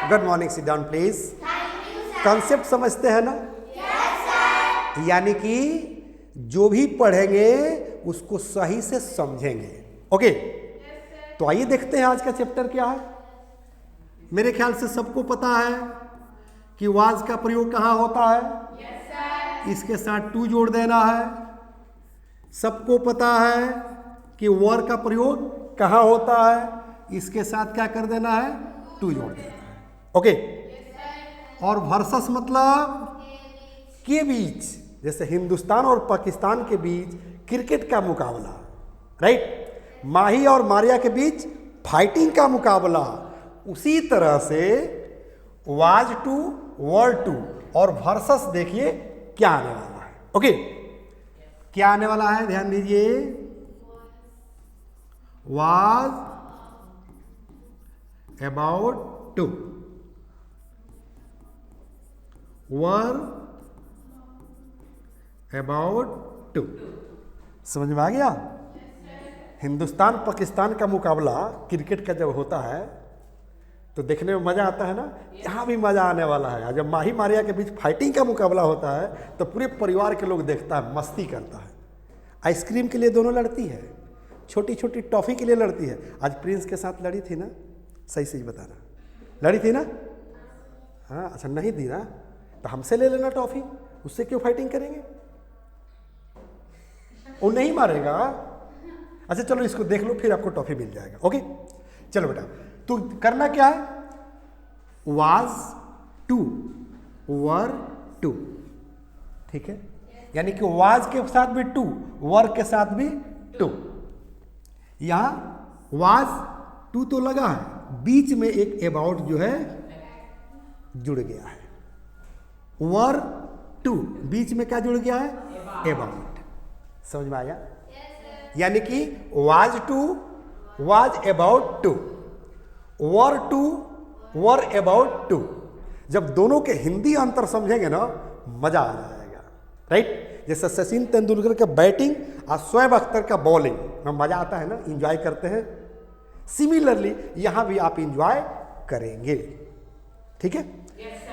Good morning, sit down please. Concept समझते हैं ना? यानी कि जो भी पढ़ेंगे उसको सही से समझेंगे। ओके, तो आइए देखते हैं आज का चैप्टर क्या है। मेरे ख्याल से सबको पता है कि वाज का प्रयोग कहाँ होता है। इसके साथ टू जोड़ देना है। सबको पता है कि वर का प्रयोग कहाँ होता है। इसके साथ क्या कर देना है, टू जोड़ देना है। ओके, और वर्सेस मतलब के बीच, जैसे हिंदुस्तान और पाकिस्तान के बीच क्रिकेट का मुकाबला, राइट। माही और मारिया के बीच फाइटिंग का मुकाबला, उसी तरह से वाज टू, वर टू और वर्सेस देखिए क्या आने वाला है। ओके, क्या आने वाला है, ध्यान दीजिए। Was about to, were about to. समझ में आ गया? हिंदुस्तान पाकिस्तान का मुकाबला क्रिकेट का जब होता है तो देखने में मजा आता है ना। यहाँ भी मजा आने वाला है। जब माही मारिया के बीच फाइटिंग का मुकाबला होता है तो पूरे परिवार के लोग देखता है, मस्ती करता है। आइसक्रीम के लिए दोनों लड़ती है, छोटी छोटी टॉफी के लिए लड़ती है। आज प्रिंस के साथ लड़ी थी ना, सही सही बताना, लड़ी थी ना? हाँ, अच्छा नहीं दी ना, तो हमसे ले लेना टॉफी, उससे क्यों फाइटिंग करेंगे? वो नहीं मारेगा। अच्छा चलो इसको देख लो, फिर आपको टॉफी मिल जाएगा। ओके चलो बेटा, तो करना क्या है, वाज टू, वर टू, ठीक है। यानी कि वाज के साथ भी टू, वर के साथ भी टू। यहां वाज टू तो लगा है, बीच में एक अबाउट जो है जुड़ गया है। वर टू, बीच में क्या जुड़ गया है, अबाउट। समझ में आया? यानी कि was to, was about to, were to, were about to. जब दोनों के हिंदी अंतर समझेंगे ना, मजा आ जाएगा, राइट। जैसे सचिन तेंदुलकर का बैटिंग और शोएब अख्तर का बॉलिंग में मजा आता है ना, इंजॉय करते हैं। सिमिलरली यहां भी आप इंजॉय करेंगे, ठीक है।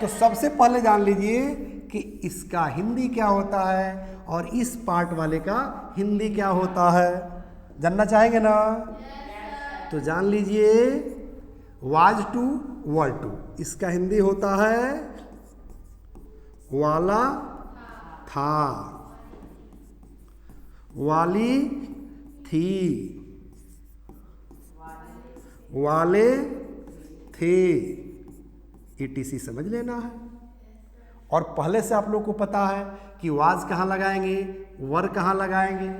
तो सबसे पहले जान लीजिए कि इसका हिंदी क्या होता है और इस पार्ट वाले का हिंदी क्या होता है। जानना चाहेंगे ना? तो जान लीजिए, वाज टू, वर टू, इसका हिंदी होता है वाला था, वाली थी, वाले थे, ETC समझ लेना है। और पहले से आप लोग को पता है कि वाज कहाँ लगाएंगे, वर कहाँ लगाएंगे,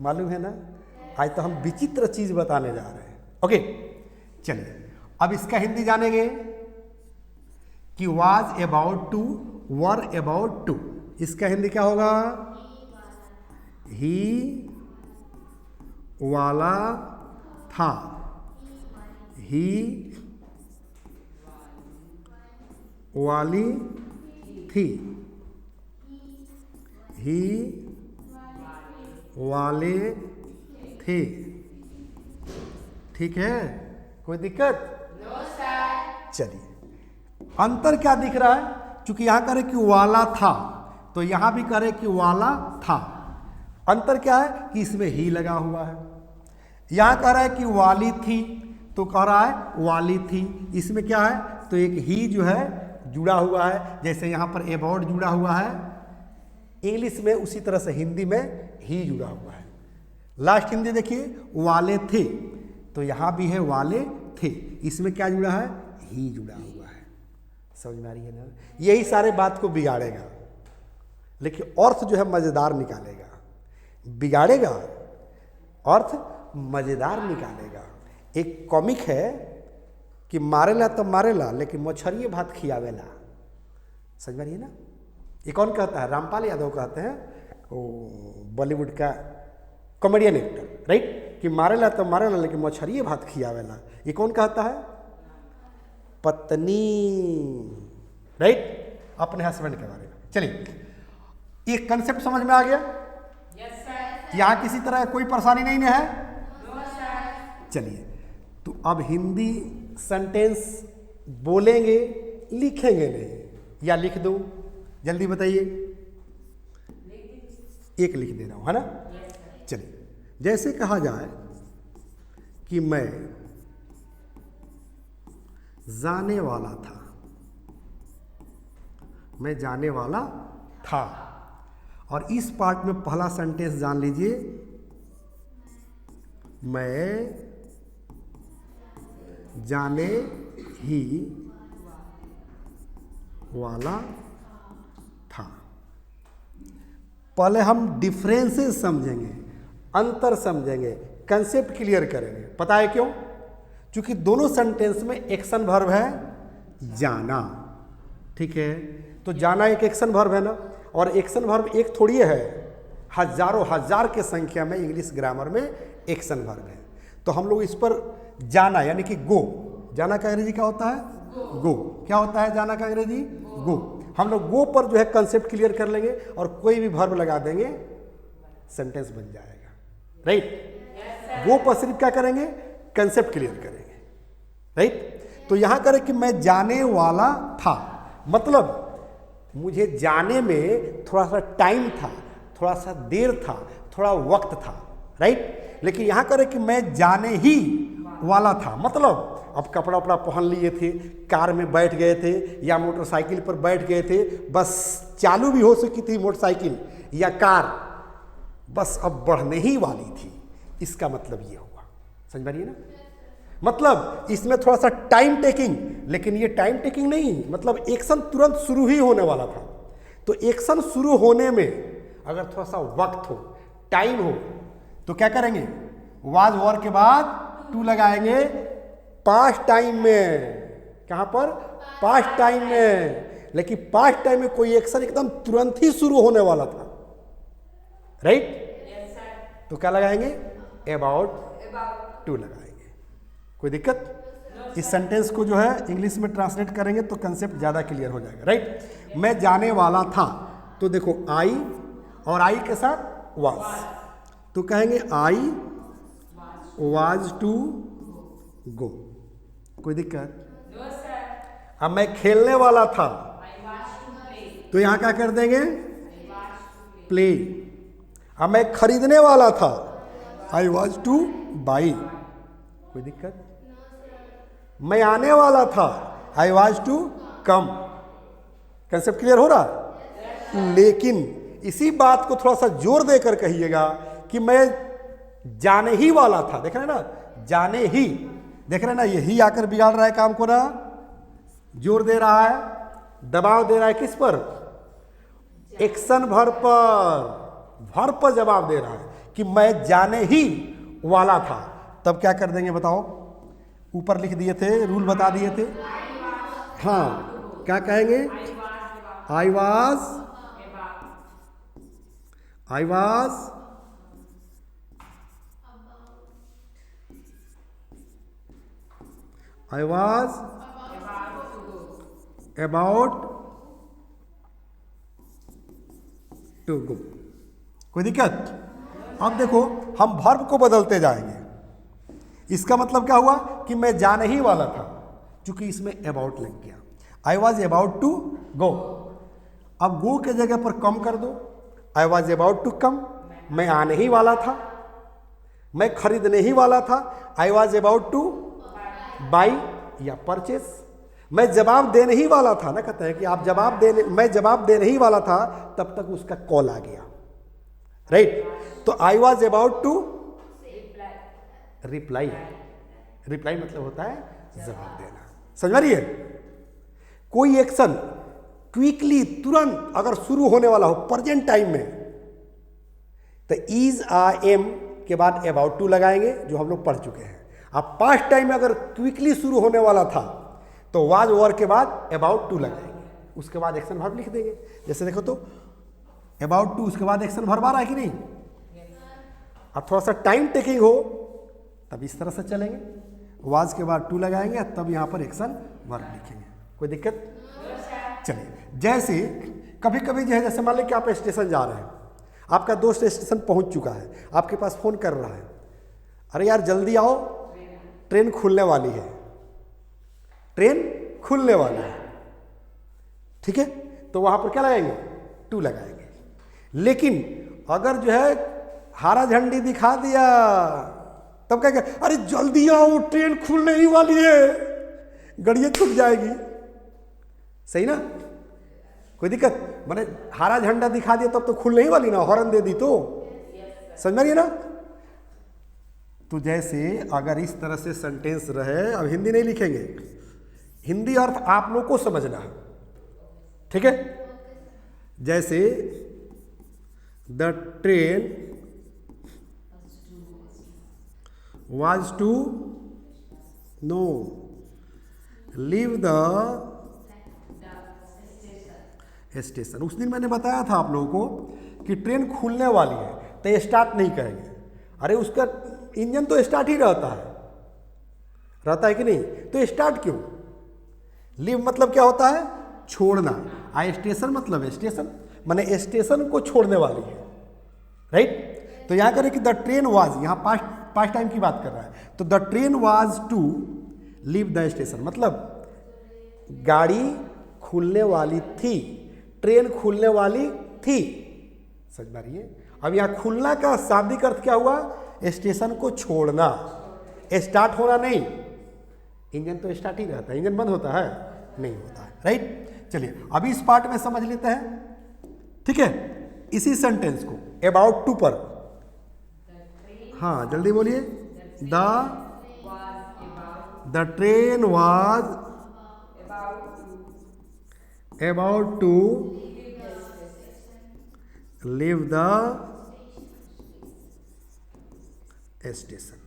मालूम है ना। आज तो हम विचित्र चीज बताने जा रहे हैं। ओके चलिए, अब इसका हिंदी जानेंगे कि was about to, were about to. इसका हिंदी क्या होगा, ही वाला था, ही वाली थी, ही वाले थे, ठीक है। कोई दिक्कत? No sir. चलिए, अंतर क्या दिख रहा है? क्योंकि यहां करे कि वाला था, तो यहां भी करे कि वाला था। अंतर क्या है कि इसमें ही लगा हुआ है। यहां कह रहा है कि वाली थी, तो कह रहा है वाली थी। इसमें क्या है, तो एक ही जो है जुड़ा हुआ है। जैसे यहां पर अबाउट जुड़ा हुआ है इंग्लिश में, उसी तरह से हिंदी में ही जुड़ा हुआ है। लास्ट हिंदी देखिए, वाले थे, तो यहां भी है वाले थे, इसमें क्या जुड़ा है, ही जुड़ा हुआ है। समझ में आ रही है ना? यही सारे बात को बिगाड़ेगा, लेकिन अर्थ जो है मजेदार निकालेगा। बिगाड़ेगा, अर्थ मजेदार निकालेगा। एक कॉमिक है कि मारेला तो मारेला, लेकिन मछरिये भात खियावेला। समझ में आ रही है ना? ये कौन कहता है? रामपाल यादव कहते हैं, वो बॉलीवुड का कॉमेडियन एक्टर, राइट। कि मारेला तो मारेला, लेकिन मछरिये भात खियावेला। ये कौन कहता है? पत्नी, राइट, अपने हस्बैंड के बारे में। चलिए, ये कंसेप्ट समझ में आ गया? Yes sir. यहाँ किसी तरह कोई परेशानी नहीं है? No sir. चलिए, तो अब हिंदी सेंटेंस बोलेंगे, लिखेंगे नहीं। या लिख दूं? जल्दी बताइए। एक लिख दे रहा हूं, है ना। चलिए, जैसे कहा जाए कि मैं जाने वाला था, मैं जाने वाला था। और इस पार्ट में पहला सेंटेंस जान लीजिए, मैं जाने ही वाला था। पहले हम डिफरेंसेस समझेंगे, अंतर समझेंगे, कंसेप्ट क्लियर करेंगे। पता है क्यों? क्योंकि दोनों सेंटेंस में एक्शन वर्ब है जाना। ठीक है, तो जाना एक एक्शन वर्ब है ना, और एक्शन वर्ब एक थोड़ी है, हजारों हजार के संख्या में इंग्लिश ग्रामर में एक्शन वर्ब है। तो हम लोग इस पर जाना यानी कि गो, जाना का अंग्रेजी क्या होता है? गो। क्या होता है जाना का अंग्रेजी? गो। हम लोग गो पर जो है कंसेप्ट क्लियर कर लेंगे और कोई भी वर्ब लगा देंगे, सेंटेंस बन जाएगा। राइट? गो पर सिर्फ क्या करेंगे? कंसेप्ट क्लियर करेंगे। राइट? तो यहां करें कि मैं जाने वाला था, मतलब मुझे जाने में थोड़ा सा टाइम था, थोड़ा सा देर था, थोड़ा वक्त था। राइट? लेकिन यहां करें कि मैं जाने ही वाला था, मतलब अब कपड़ा वपड़ा पहन लिए थे, कार में बैठ गए थे या मोटरसाइकिल पर बैठ गए थे, बस चालू भी हो सकी थी मोटरसाइकिल या कार, बस अब बढ़ने ही वाली थी। इसका मतलब ये हुआ, समझ पाइए ना। मतलब इसमें थोड़ा सा टाइम टेकिंग, लेकिन ये टाइम टेकिंग नहीं, मतलब एक्शन तुरंत शुरू ही होने वाला था। तो एक्शन शुरू होने में अगर थोड़ा सा वक्त हो, टाइम हो, तो क्या करेंगे? वाज वर के बाद टू लगाएंगे पास्ट टाइम में। कहां पर? पास्ट टाइम में। लेकिन पास्ट टाइम में कोई एक्शन एकदम तुरंत ही शुरू होने वाला था। राइट? तो क्या लगाएंगे? अबाउट टू लगाएंगे। कोई दिक्कत? इस सेंटेंस को जो है इंग्लिश में ट्रांसलेट करेंगे तो कंसेप्ट ज्यादा क्लियर हो जाएगा। राइट? मैं जाने वाला था, तो देखो आई और आई के साथ वाज, तो कहेंगे आई वाज टू गो। कोई दिक्कत? अब मैं खेलने वाला था, तो यहां क्या कर देंगे? प्ले। अब मैं खरीदने वाला था, आई वॉज टू बाई। कोई दिक्कत? मैं आने वाला था, I was to come. Concept clear हो रहा? लेकिन इसी बात को थोड़ा सा जोर देकर कहिएगा कि मैं जाने ही वाला था। देख रहे हैं ना, जाने ही, देख रहे हैं ना, यही आकर बिगाड़ रहा है काम को ना। जोर दे रहा है, दबाव दे रहा है किस पर? एक्शन वर्ब पर, वर्ब पर जवाब दे रहा है कि मैं जाने ही वाला था। तब क्या कर देंगे बताओ? ऊपर लिख दिए थे, रूल बता दिए थे। हाँ, क्या कहेंगे? I was about to go. कोई दिक्कत? अब देखो हम वर्ब को बदलते जाएंगे। इसका मतलब क्या हुआ कि मैं जाने ही वाला था, क्योंकि इसमें अबाउट लग गया। I was about to go. अब गो के जगह पर कम कर दो, I was about to come. मैं आने ही वाला था, मैं खरीदने ही वाला था, I was about two by या परचेस। मैं जवाब देने ही वाला था ना, कहते हैं कि आप जवाब देने, मैं जवाब देने ही वाला था, तब तक उसका कॉल आ गया। राइट? तो I was about to reply. Reply मतलब होता है जवाब देना। समझ रही है? कोई एक्शन क्विकली, तुरंत अगर शुरू होने वाला हो प्रेजेंट टाइम में, तो इज आ एम के बाद अबाउट टू लगाएंगे, जो हम लोग पढ़ चुके हैं। अब पास्ट टाइम में अगर क्विकली शुरू होने वाला था, तो वाज वर के बाद अबाउट टू लगाएंगे, उसके बाद एक्शन वर्ब लिख देंगे। जैसे देखो तो अबाउट टू, उसके बाद एक्शन वर्ब आ रहा है कि नहीं? अब थोड़ा सा टाइम टेकिंग हो तब इस तरह से चलेंगे, वाज के बाद टू लगाएंगे, तब यहां पर एक्शन वर्ब लिखेंगे। कोई दिक्कत? चलिए, जैसे कभी कभी जो है, जैसे मान लीजिए कि आप स्टेशन जा रहे हैं, आपका दोस्त स्टेशन पहुंच चुका है, आपके पास फोन कर रहा है, अरे यार जल्दी आओ, ट्रेन खुलने वाली है, ट्रेन खुलने वाली है, ठीक है, तो वहां पर क्या लगाएंगे, टू लगाएंगे। लेकिन अगर जो है हरा झंडी दिखा दिया तब क्या, अरे जल्दी आओ ट्रेन खुलने ही वाली है, गड़िया छूट जाएगी, सही ना, कोई दिक्कत, माने हरा झंडा दिखा दिया तब तो खुलने ही वाली ना, हॉर्न दे दी तो, समझ में ना। तो जैसे अगर इस तरह से सेंटेंस रहे, अब हिंदी नहीं लिखेंगे, हिंदी अर्थ आप लोग को समझना है, ठीक है। जैसे the train was to no leave the station. उस दिन मैंने बताया था आप लोगों को कि ट्रेन खुलने वाली है तो स्टार्ट नहीं करेंगे, अरे उसका इंजन तो स्टार्ट ही रहता है कि नहीं, तो स्टार्ट क्यों, लीव मतलब क्या होता है, छोड़ना, स्टेशन मतलब स्टेशन, माने स्टेशन को छोड़ने वाली है, राइट। तो यहाँ करें कि द ट्रेन वाज, यहाँ पास्ट टाइम की बात कर रहा है, तो the train was to leave the station, मतलब गाड़ी खुलने वाली थी, ट्रेन खुलने वाली थी, समझ पा रही है। अब यहाँ खुलना का शाब्दिक अर्थ क्या हुआ, स्टेशन को छोड़ना, स्टार्ट होना नहीं, इंजन तो स्टार्ट ही रहता है, इंजन बंद होता है, नहीं होता है, राइट। चलिए अभी इस पार्ट में समझ लेते हैं, ठीक है। इसी सेंटेंस को अबाउट टू पर, हाँ जल्दी बोलिए, the train was about to leave the station.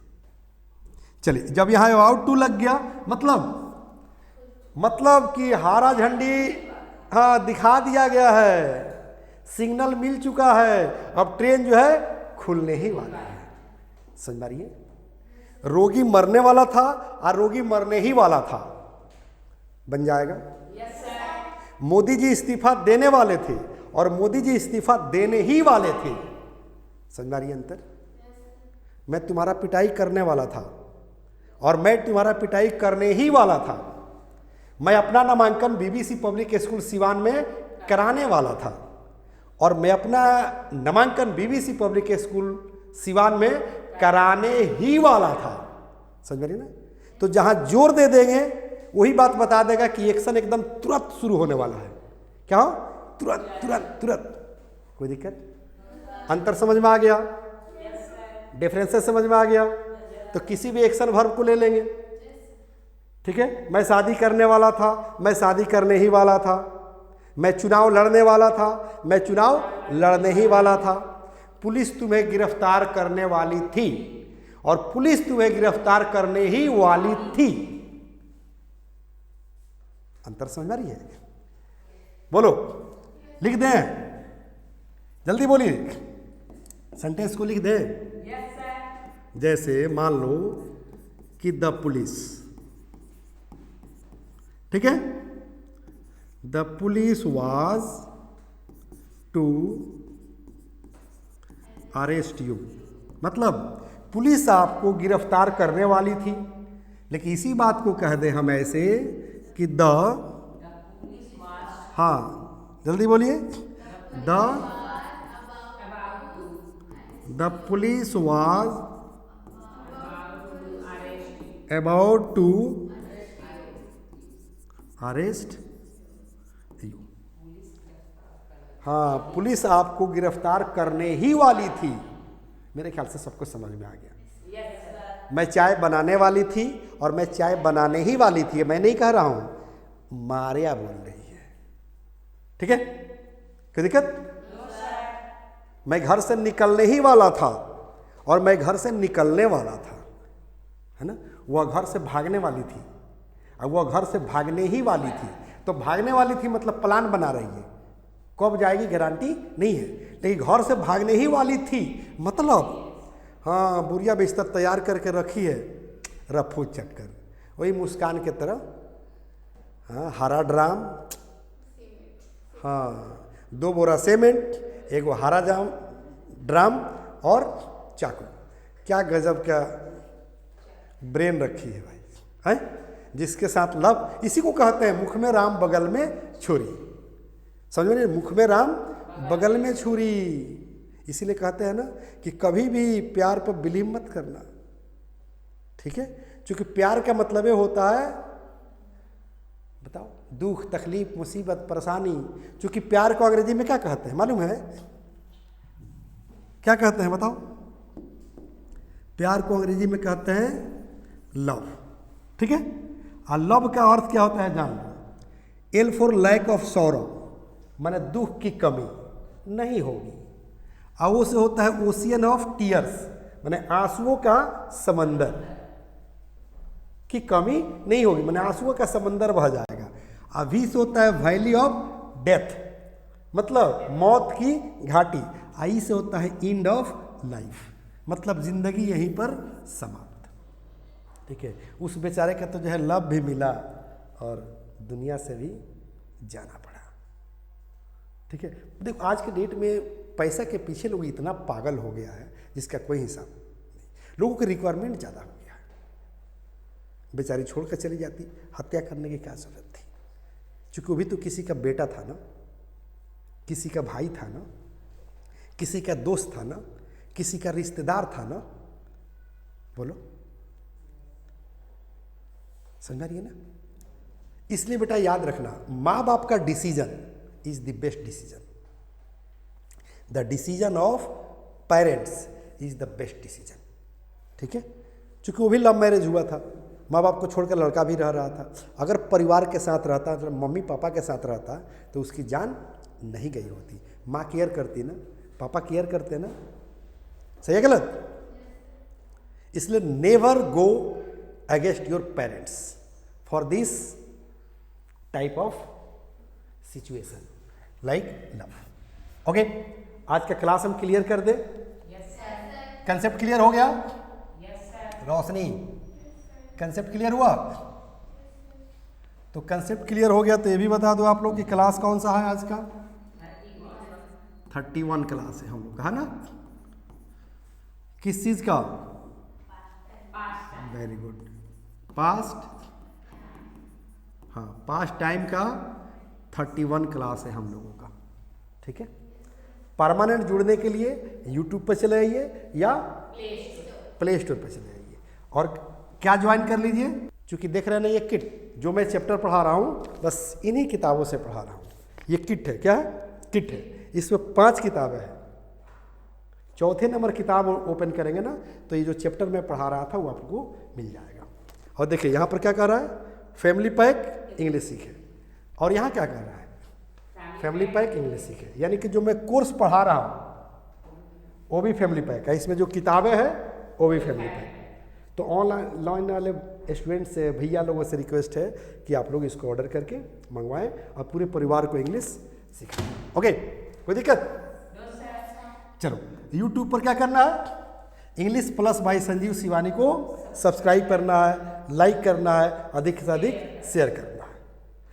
चलिए जब यहां अबाउट टू लग गया, मतलब कि हरा झंडी हाँ दिखा दिया गया है, सिग्नल मिल चुका है, अब ट्रेन जो है खुलने ही वाला है, समझ रही है। रोगी मरने वाला था और रोगी मरने ही वाला था, बन जाएगा। मोदी जी इस्तीफा देने वाले थे और मोदी जी इस्तीफा देने ही वाले थे, समझ रही है अंतर। मैं तुम्हारा पिटाई करने वाला था और मैं तुम्हारा पिटाई करने ही वाला था, मैं अपना नामांकन बीबीसी पब्लिक स्कूल सिवान में कराने वाला था और मैं अपना नामांकन बीबीसी पब्लिक स्कूल सिवान में कराने ही वाला था, समझ रही ना। तो जहां जोर दे देंगे वही बात बता देगा कि एक्शन एकदम तुरंत शुरू होने वाला है, क्या हो, तुरंत तुरंत तुरंत, कोई दिक्कत, अंतर समझ में आ गया, डिफरेंसेस समझ में आ गया। तो किसी भी एक्शन वर्ब को ले लेंगे, ठीक है। मैं शादी करने वाला था, मैं शादी करने ही वाला था, मैं चुनाव लड़ने वाला था, मैं चुनाव लड़ने ही वाला था, पुलिस तुम्हें गिरफ्तार करने वाली थी और पुलिस तुम्हें गिरफ्तार करने ही वाली थी, अंतर समझ में आ रही है। बोलो, लिख दें, जल्दी बोलिए, सेंटेंस को लिख दें। जैसे मान लो कि द पुलिस, ठीक है, the police was to arrest you, मतलब पुलिस आपको गिरफ्तार करने वाली थी। लेकिन इसी बात को कह दें हम ऐसे कि हाँ जल्दी बोलिए, the police was about to arrest you, हाँ पुलिस आपको गिरफ्तार करने ही वाली थी। मेरे ख्याल से सबको समझ में आ गया। मैं चाय बनाने वाली थी और मैं चाय बनाने ही वाली थी, मैं नहीं कह रहा हूं, मारिया बोल रही है, ठीक है, कोई दिक्कत। मैं घर से निकलने ही वाला था और मैं घर से निकलने वाला था, है ना। वह घर से भागने वाली थी और वह घर से भागने ही वाली थी। तो भागने वाली थी मतलब प्लान बना रही है, कब जाएगी गारंटी नहीं है, लेकिन घर से भागने ही वाली थी मतलब हाँ बुढ़िया बिस्तर तैयार करके रखी है, रफू चटकर, वही मुस्कान के तरह, हाँ हरा ड्राम, हाँ 2 बोरा सीमेंट, 1 हरा ड्राम और चाकू। क्या गजब का ब्रेन रखी है भाई, है जिसके साथ लव, इसी को कहते हैं मुख में राम बगल में छुरी। समझ में, मुख में राम बगल में छुरी। इसीलिए कहते हैं ना कि कभी भी प्यार पर बिलीव मत करना, ठीक है, क्योंकि प्यार का मतलब ये होता है, बताओ, दुख, तकलीफ, मुसीबत, परेशानी। क्योंकि प्यार को अंग्रेजी में क्या कहते हैं मालूम है? क्या कहते हैं बताओ? प्यार को अंग्रेजी में कहते हैं लव, ठीक है। और लव का अर्थ क्या होता है जान लो, L for lack of sorrow, माने दुख की कमी नहीं होगी। और वो से होता है ओशियन ऑफ टीयर्स, माने आंसुओं का समंदर की कमी नहीं होगी, माने आंसुओं का समंदर बह जाएगा। अभी से होता है वैली ऑफ डेथ, मतलब मौत की घाटी। आई से होता है एंड ऑफ लाइफ, मतलब जिंदगी यहीं पर समाप्त, ठीक है। उस बेचारे का तो जो है लव भी मिला और दुनिया से भी जाना पड़ा, ठीक है। देखो आज के डेट में पैसा के पीछे लोग इतना पागल हो गया है जिसका कोई हिसाब नहीं। लोगों की रिक्वायरमेंट ज़्यादा हो गया है। बेचारी छोड़कर चली जाती, हत्या करने की क्या जरूरत थी? क्योंकि वो भी तो किसी का बेटा था ना, किसी का भाई था ना, किसी का दोस्त था ना, किसी का रिश्तेदार था ना। बोलो, समझ रही है ना? इसलिए बेटा याद रखना, माँ बाप का decision is the best decision. The decision of parents is the best decision, ठीक है। क्योंकि वो भी लव मैरिज हुआ था, माँ बाप को छोड़कर लड़का भी रह रहा था। अगर परिवार के साथ रहता, तो मम्मी पापा के साथ रहता, तो उसकी जान नहीं गई होती। माँ केयर करती ना, पापा केयर करते ना, सही है गलत? इसलिए never go against your parents for this type of situation like love. Okay, आज का क्लास हम क्लियर कर दे? कंसेप्ट क्लियर हो गया? रोशनी, कंसेप्ट क्लियर हुआ? तो कंसेप्ट क्लियर हो गया तो ये भी बता दो आप लोग कि क्लास कौन सा है आज का? 31 क्लास है हम लोग का, है ना? किस चीज का? वेरी गुड, पास्ट, हाँ, पास्ट टाइम का 31 क्लास है हम लोगों का, ठीक है। परमानेंट जुड़ने के लिए यूट्यूब पर चले आइए या प्ले स्टोर पर चले आइए और क्या ज्वाइन कर लीजिए। क्योंकि देख रहे हैं ना ये किट जो मैं चैप्टर पढ़ा रहा हूँ, बस इन्हीं किताबों से पढ़ा रहा हूँ। ये किट है, क्या है? किट है। इसमें 5 किताबें हैं। चौथे नंबर किताब ओपन करेंगे ना तो ये जो चैप्टर मैं पढ़ा रहा था वो आपको मिल जाएगा। और देखिए यहाँ पर क्या कर रहा है, फैमिली पैक इंग्लिश सीखे, और यहाँ क्या कर रहा है, फैमिली पैक इंग्लिश सीखे। यानी कि जो मैं कोर्स पढ़ा रहा हूँ वो भी फैमिली पैक है, इसमें जो किताबें हैं वो भी फैमिली पैक। तो ऑनलाइन वाले स्टूडेंट से, भैया लोगों से रिक्वेस्ट है कि आप लोग इसको ऑर्डर करके मंगवाएं और पूरे परिवार को इंग्लिश सिखाएं। ओके, कोई दिक्कत? चलो, यूट्यूब पर क्या करना है, English plus by Sanjeev Shivani को सब्सक्राइब करना है, लाइक करना है, अधिक से अधिक शेयर करना है।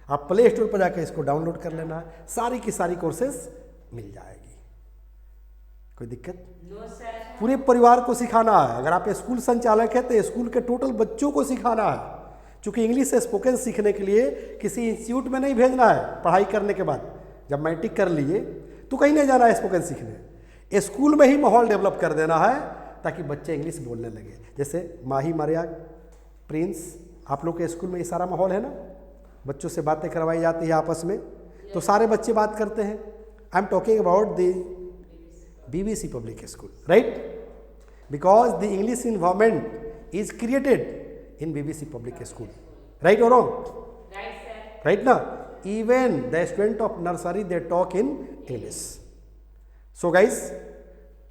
आप प्ले स्टोर पर जाकर इसको डाउनलोड कर लेना है, सारी की सारी कोर्सेज मिल जाएगी। कोई दिक्कत? पूरे परिवार को सिखाना है। अगर आप स्कूल संचालक है तो स्कूल के टोटल बच्चों को सिखाना है। क्योंकि इंग्लिश स्पोकन सीखने के लिए किसी इंस्टीट्यूट में नहीं भेजना है। पढ़ाई करने के बाद जब मैट्रिक कर लिए तो कहीं नहीं जाना है स्पोकन सीखने, स्कूल में ही माहौल डेवलप कर देना है ताकि बच्चे इंग्लिश बोलने लगे। जैसे माही, मरियाग, प्रिंस, आप लोग के स्कूल में ये सारा माहौल है ना, बच्चों से बातें करवाई जाती है आपस में, तो सारे बच्चे बात करते हैं। I am talking about the BBC public school, right? Because the English environment is created in BBC public school, right or wrong? Right, sir. Right now, even the student of nursery they talk in English. So guys,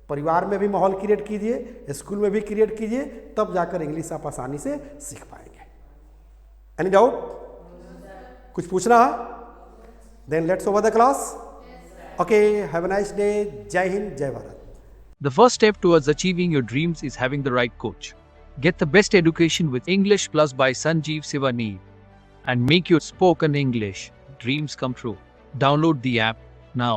परिवार में भी माहौल create कीजिए, school में भी create कीजिए, तब जाकर इंग्लिश आप आसानी से सीख पाएंगे। Any doubt? कुछ पूछना है? Then let's over the class. Okay, have a nice day. Jai Hind, Jai Bharat. The first step towards achieving your dreams is having the right coach. Get the best education with English Plus by Sanjeev Sivani and make your spoken English dreams come true. Download the app now.